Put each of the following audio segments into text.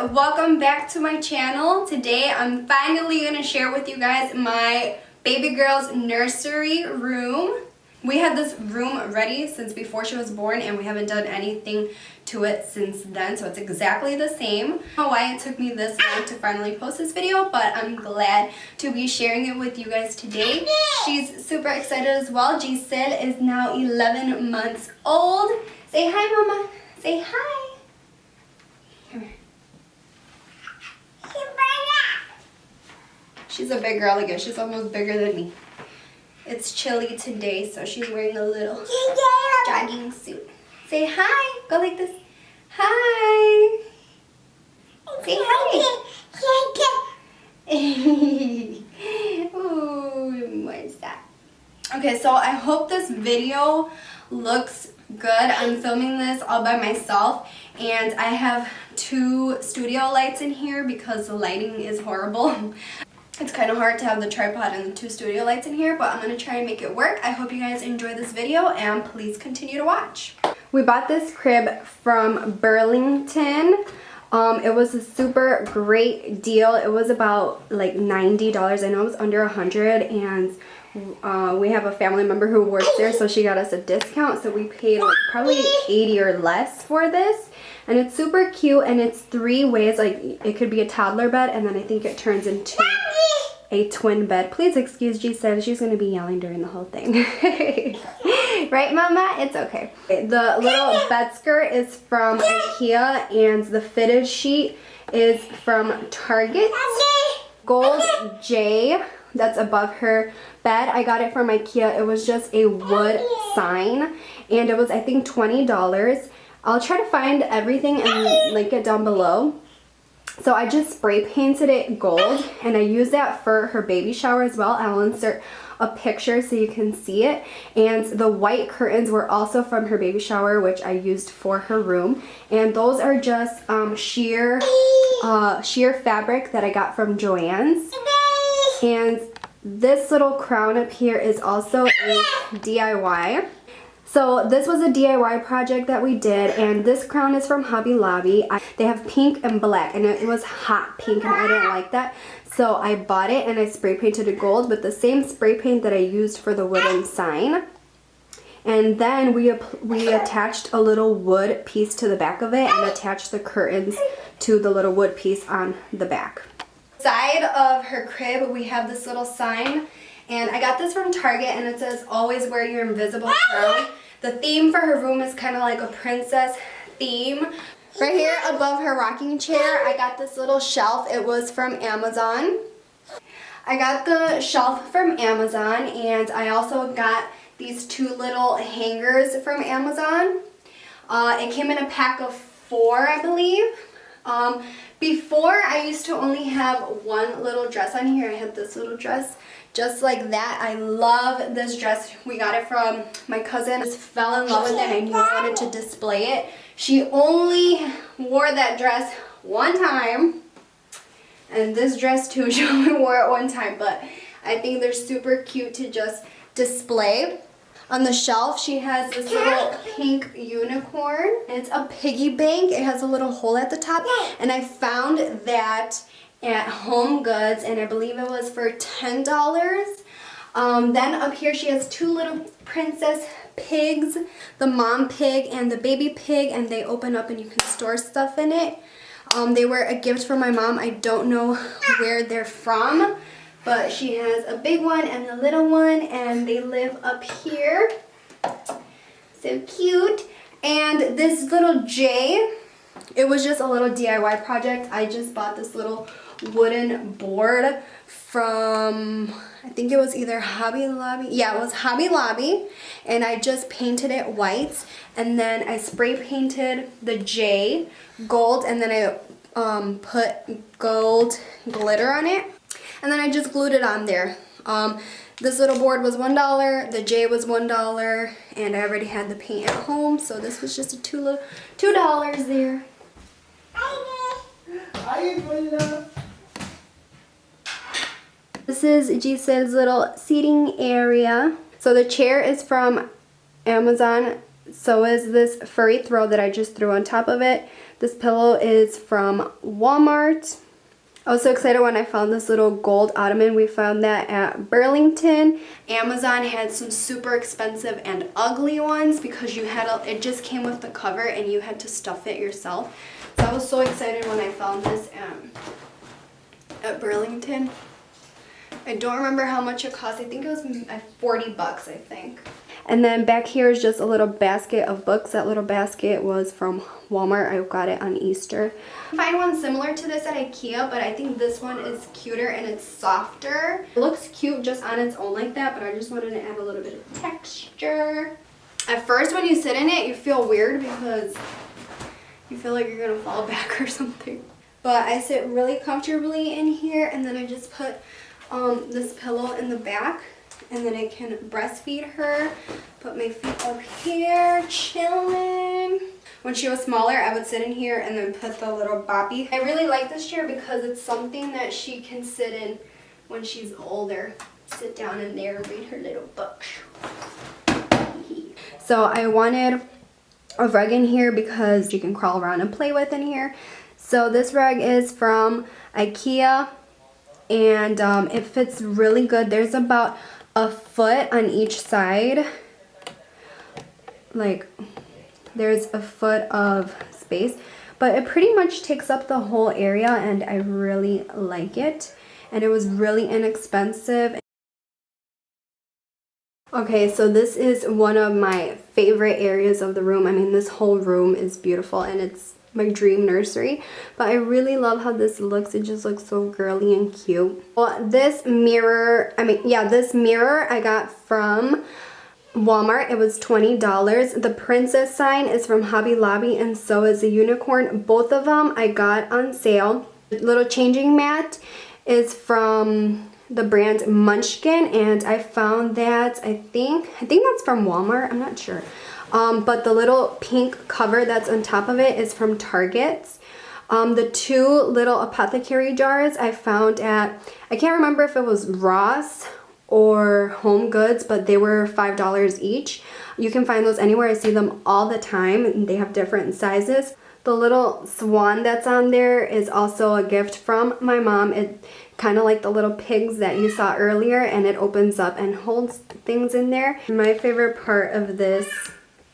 welcome back to my channel. Today I'm finally going to share with you guys my baby girl's nursery room. We had this room ready since before she was born and we haven't done anything to it since then, so it's exactly the same. I don't know why it took me this long to finally post this video, but I'm glad to be sharing it with you guys today. She's super excited as well. Giselle is now 11 months old. Say hi, Mama. Say hi. Come here. She's a big girl again. She's almost bigger than me. It's chilly today, so she's wearing a little jogging suit. Say hi. Go like this. Hi. Say hi. Ooh, what's that? Okay, so I hope this video looks good. I'm filming this all by myself, and I have 2 studio lights in here because the lighting is horrible. It's kind of hard to have the tripod and the 2 studio lights in here, but I'm going to try and make it work. I hope you guys enjoy this video, and please continue to watch. We bought this crib from Burlington. It was a super great deal. It was about like $90. I know it was under $100, and we have a family member who works there, so she got us a discount, so we paid like probably $80 or less for this. And it's super cute, and it's 3 ways. Like, it could be a toddler bed, and then I think it turns into a twin bed. Please excuse Giselle. She's going to be yelling during the whole thing. Right, Mama? It's okay. The little bed skirt is from IKEA, and the fitted sheet is from Target. Gold J, that's above her bed. I got it from IKEA. It was just a wood sign, and it was, I think, $20. I'll try to find everything and link it down below. So I just spray painted it gold, and I used that for her baby shower as well. I'll insert a picture so you can see it. And the white curtains were also from her baby shower, which I used for her room. And those are just sheer fabric that I got from Joann's. And this little crown up here is also a DIY. So this was a DIY project that we did, and this crown is from Hobby Lobby. They have pink and black, and it was hot pink, and I didn't like that. So I bought it, and I spray painted it gold with the same spray paint that I used for the wooden sign. And then we attached a little wood piece to the back of it and attached the curtains to the little wood piece on the back. Side of her crib, we have this little sign. And I got this from Target, and it says, "Always wear your invisible crown." The theme for her room is kind of like a princess theme. Right here above her rocking chair, I got this little shelf. It was from Amazon. I got the shelf from Amazon, and I also got these 2 little hangers from Amazon. It came in a pack of 4, I believe. Before, I used to only have 1 little dress on here. I had this little dress just like that. I love this dress. We got it from my cousin. I just fell in love with it, and I knew I wanted to display it. She only wore that dress 1 time, and this dress too, she only wore it 1 time, but I think they're super cute to just display. On the shelf, she has this little pink unicorn. It's a piggy bank. It has a little hole at the top, and I found that at Home Goods, and I believe it was for $10. Then up here she has 2 little princess pigs, the mom pig and the baby pig, and they open up and you can store stuff in it. They were a gift from my mom. I don't know where they're from, but she has a big one and a little one, and they live up here. So cute. And this little J, it was just a little DIY project. I just bought this little wooden board from, I think it was either Hobby Lobby. Yeah, it was Hobby Lobby, and I just painted it white, and then I spray painted the J gold, and then I put gold glitter on it, and then I just glued it on there. This little board was $1, the J was $1, and I already had the paint at home, so this was just a $2 there. This is Giselle's little seating area. So the chair is from Amazon. So is this furry throw that I just threw on top of it. This pillow is from Walmart. I was so excited when I found this little gold ottoman. We found that at Burlington. Amazon had some super expensive and ugly ones because it just came with the cover and you had to stuff it yourself. So I was so excited when I found this at Burlington. I don't remember how much it cost. I think it was 40 bucks, I think. And then back here is just a little basket of books. That little basket was from Walmart. I got it on Easter. I find one similar to this at IKEA, but I think this one is cuter and it's softer. It looks cute just on its own like that, but I just wanted to add a little bit of texture. At first, when you sit in it, you feel weird because you feel like you're gonna fall back or something. But I sit really comfortably in here, and then I just put this pillow in the back, and then I can breastfeed her. Put my feet up here, chilling. When she was smaller, I would sit in here and then put the little boppy. I really like this chair because it's something that she can sit in when she's older. Sit down in there and read her little book. So I wanted a rug in here because you can crawl around and play with in here. So this rug is from IKEA, and it fits really good. There's about a foot on each side. Like, there's a foot of space, but it pretty much takes up the whole area, and I really like it. And it was really inexpensive. Okay, so this is one of my favorite areas of the room. I mean, this whole room is beautiful, and it's my dream nursery, but I really love how this looks. It just looks so girly and cute. Well, this mirror I got from Walmart. It was $20. The princess sign is from Hobby Lobby, and so is the unicorn. Both of them I got on sale. The little changing mat is from the brand Munchkin, and I found that, I think that's from Walmart, I'm not sure. But the little pink cover that's on top of it is from Target. The two little apothecary jars I found at, I can't remember if it was Ross or Home Goods, but they were $5 each. You can find those anywhere. I see them all the time, and they have different sizes. The little swan that's on there is also a gift from my mom. It kind of like the little pigs that you saw earlier, and it opens up and holds things in there. My favorite part of this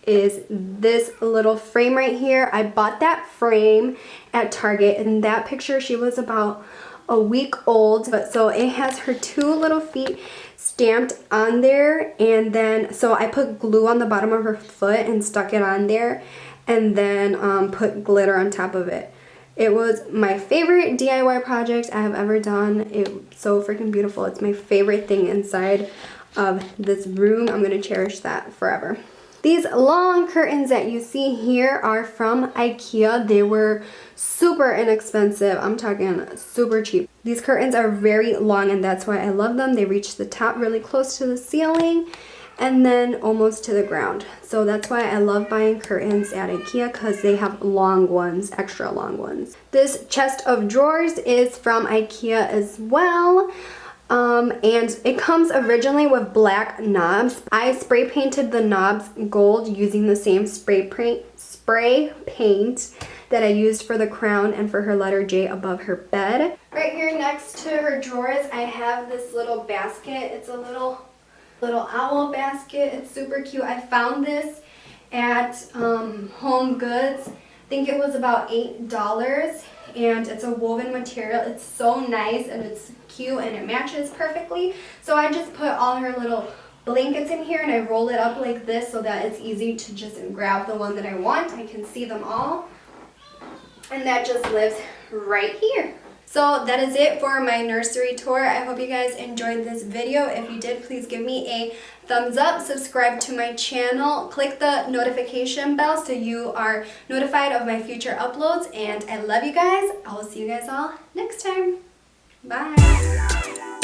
is this little frame right here. I bought that frame at Target. In that picture, she was about a week old. But so it has her two little feet stamped on there, and then so I put glue on the bottom of her foot and stuck it on there, and then put glitter on top of it. It was my favorite DIY project I have ever done. It's so freaking beautiful. It's my favorite thing inside of this room. I'm gonna cherish that forever. These long curtains that you see here are from IKEA. They were super inexpensive. I'm talking super cheap. These curtains are very long, and that's why I love them. They reach the top really close to the ceiling and then almost to the ground. So that's why I love buying curtains at IKEA, because they have long ones, extra long ones. This chest of drawers is from IKEA as well. And it comes originally with black knobs. I spray painted the knobs gold using the same spray paint that I used for the crown and for her letter J above her bed. Right here next to her drawers, I have this little basket. It's a little owl basket. It's super cute. I found this at Home Goods. I think it was about $8, and it's a woven material. It's so nice, and it's cute, and it matches perfectly. So I just put all her little blankets in here, and I roll it up like this so that it's easy to just grab the one that I want. I can see them all, and that just lives right here. So that is it for my nursery tour. I hope you guys enjoyed this video. If you did, please give me a thumbs up, subscribe to my channel, click the notification bell so you are notified of my future uploads, and I love you guys. I will see you guys all next time. Bye.